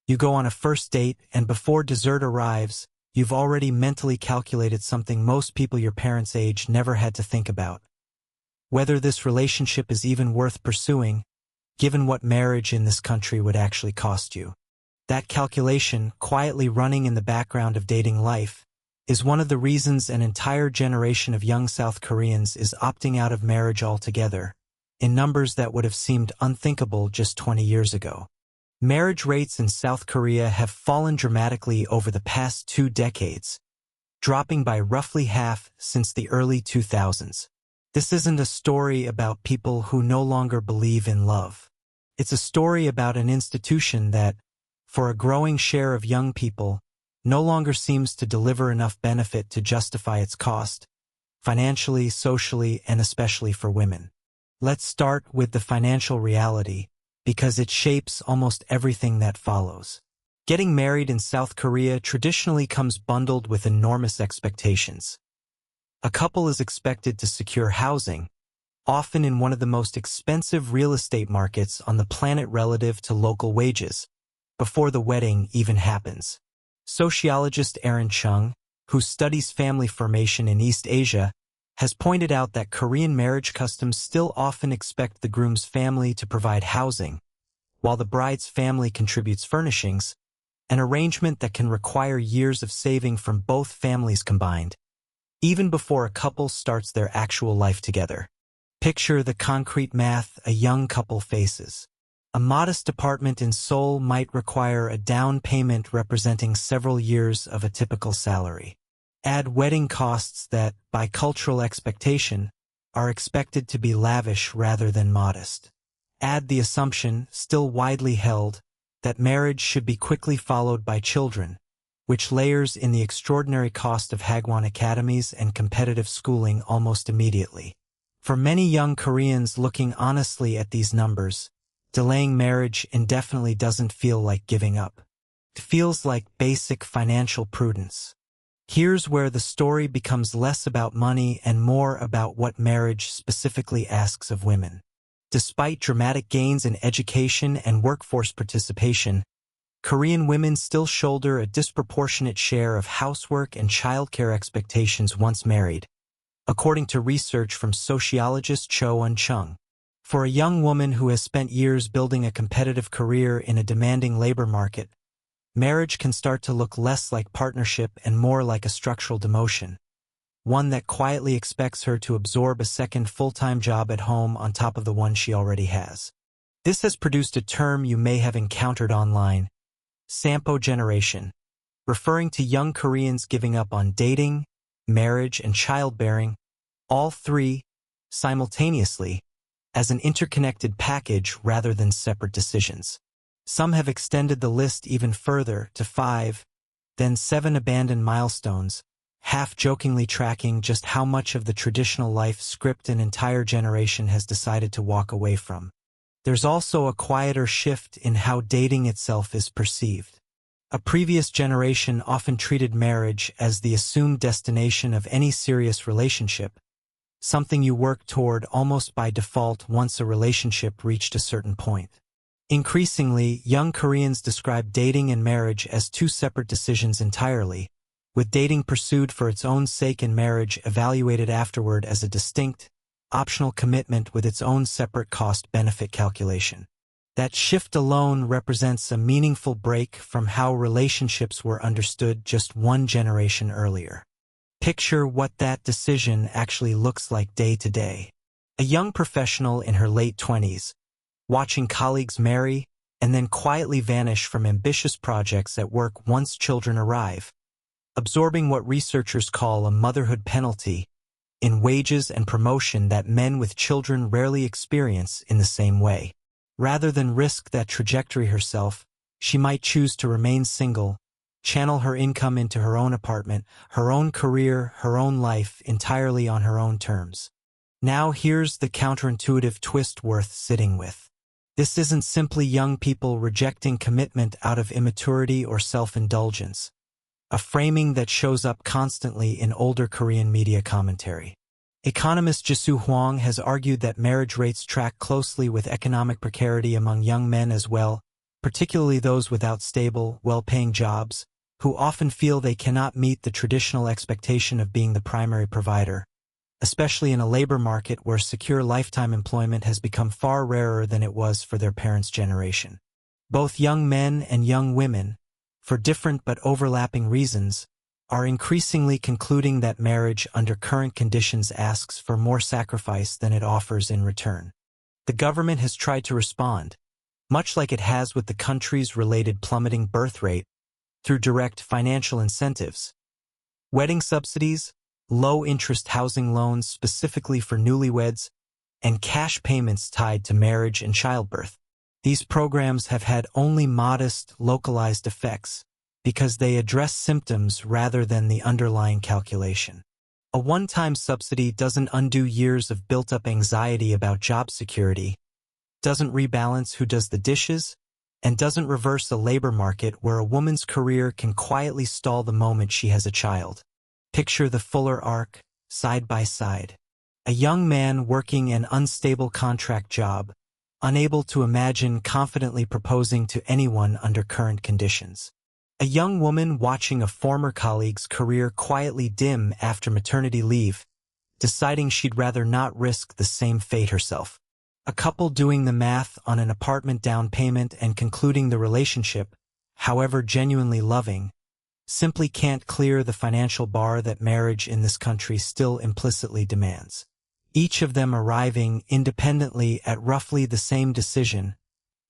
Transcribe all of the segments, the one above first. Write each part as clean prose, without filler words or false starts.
You go on a first date, and before dessert arrives, you've already mentally calculated something most people your parents' age never had to think about: whether this relationship is even worth pursuing, given what marriage in this country would actually cost you. That calculation, quietly running in the background of dating life, is one of the reasons an entire generation of young South Koreans is opting out of marriage altogether, in numbers that would have seemed unthinkable just 20 years ago. Marriage rates in South Korea have fallen dramatically over the past 2 decades, dropping by roughly half since the early 2000s. This isn't a story about people who no longer believe in love. It's a story about an institution that, for a growing share of young people, no longer seems to deliver enough benefit to justify its cost, financially, socially, and especially for women. Let's start with the financial reality, because it shapes almost everything that follows. Getting married in South Korea traditionally comes bundled with enormous expectations. A couple is expected to secure housing, often in one of the most expensive real estate markets on the planet relative to local wages, before the wedding even happens. Sociologist Aaron Chung, who studies family formation in East Asia, has pointed out that Korean marriage customs still often expect the groom's family to provide housing, while the bride's family contributes furnishings, an arrangement that can require years of saving from both families combined, even before a couple starts their actual life together. Picture the concrete math a young couple faces. A modest apartment in Seoul might require a down payment representing several years of a typical salary. Add wedding costs that, by cultural expectation, are expected to be lavish rather than modest. Add the assumption, still widely held, that marriage should be quickly followed by children, which layers in the extraordinary cost of Hagwon academies and competitive schooling almost immediately. For many young Koreans looking honestly at these numbers, delaying marriage indefinitely doesn't feel like giving up. It feels like basic financial prudence. Here's where the story becomes less about money and more about what marriage specifically asks of women. Despite dramatic gains in education and workforce participation, Korean women still shoulder a disproportionate share of housework and childcare expectations once married, according to research from sociologist Cho Eun-chung. For a young woman who has spent years building a competitive career in a demanding labor market, marriage can start to look less like partnership and more like a structural demotion, one that quietly expects her to absorb a second full-time job at home on top of the one she already has. This has produced a term you may have encountered online: Sampo Generation, referring to young Koreans giving up on dating, marriage, and childbearing, all three, simultaneously, as an interconnected package rather than separate decisions. Some have extended the list even further to 5, then 7 abandoned milestones, half-jokingly tracking just how much of the traditional life script an entire generation has decided to walk away from. There's also a quieter shift in how dating itself is perceived. A previous generation often treated marriage as the assumed destination of any serious relationship, something you work toward almost by default once a relationship reached a certain point. Increasingly, young Koreans describe dating and marriage as 2 separate decisions entirely, with dating pursued for its own sake and marriage evaluated afterward as a distinct, optional commitment with its own separate cost-benefit calculation. That shift alone represents a meaningful break from how relationships were understood just 1 generation earlier. Picture what that decision actually looks like day to day. A young professional in her late 20s, watching colleagues marry and then quietly vanish from ambitious projects at work once children arrive, absorbing what researchers call a motherhood penalty in wages and promotion that men with children rarely experience in the same way. Rather than risk that trajectory herself, she might choose to remain single, channel her income into her own apartment, her own career, her own life, entirely on her own terms. Now here's the counterintuitive twist worth sitting with. This isn't simply young people rejecting commitment out of immaturity or self-indulgence, a framing that shows up constantly in older Korean media commentary. Economist Jisoo Hwang has argued that marriage rates track closely with economic precarity among young men as well, particularly those without stable, well-paying jobs, who often feel they cannot meet the traditional expectation of being the primary provider, especially in a labor market where secure lifetime employment has become far rarer than it was for their parents' generation. Both young men and young women, for different but overlapping reasons, are increasingly concluding that marriage under current conditions asks for more sacrifice than it offers in return. The government has tried to respond, much like it has with the country's related plummeting birth rate, through direct financial incentives. Wedding subsidies, low-interest housing loans specifically for newlyweds, and cash payments tied to marriage and childbirth. These programs have had only modest, localized effects because they address symptoms rather than the underlying calculation. A one-time subsidy doesn't undo years of built-up anxiety about job security, doesn't rebalance who does the dishes, and doesn't reverse a labor market where a woman's career can quietly stall the moment she has a child. Picture the fuller arc, side by side. A young man working an unstable contract job, unable to imagine confidently proposing to anyone under current conditions. A young woman watching a former colleague's career quietly dim after maternity leave, deciding she'd rather not risk the same fate herself. A couple doing the math on an apartment down payment and concluding the relationship, however genuinely loving, simply can't clear the financial bar that marriage in this country still implicitly demands. Each of them arriving independently at roughly the same decision,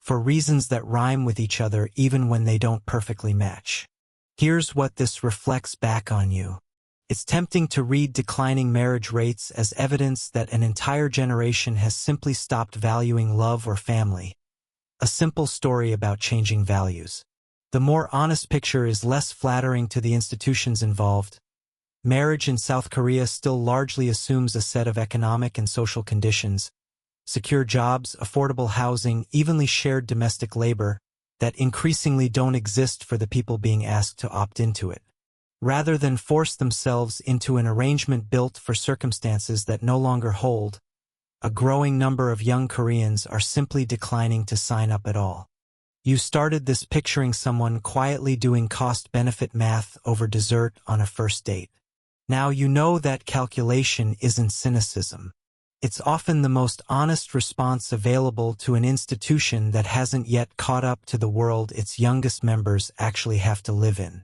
for reasons that rhyme with each other even when they don't perfectly match. Here's what this reflects back on you. It's tempting to read declining marriage rates as evidence that an entire generation has simply stopped valuing love or family. A simple story about changing values. The more honest picture is less flattering to the institutions involved. Marriage in South Korea still largely assumes a set of economic and social conditions, secure jobs, affordable housing, evenly shared domestic labor, that increasingly don't exist for the people being asked to opt into it. Rather than force themselves into an arrangement built for circumstances that no longer hold, a growing number of young Koreans are simply declining to sign up at all. You started this picturing someone quietly doing cost-benefit math over dessert on a first date. Now you know that calculation isn't cynicism. It's often the most honest response available to an institution that hasn't yet caught up to the world its youngest members actually have to live in.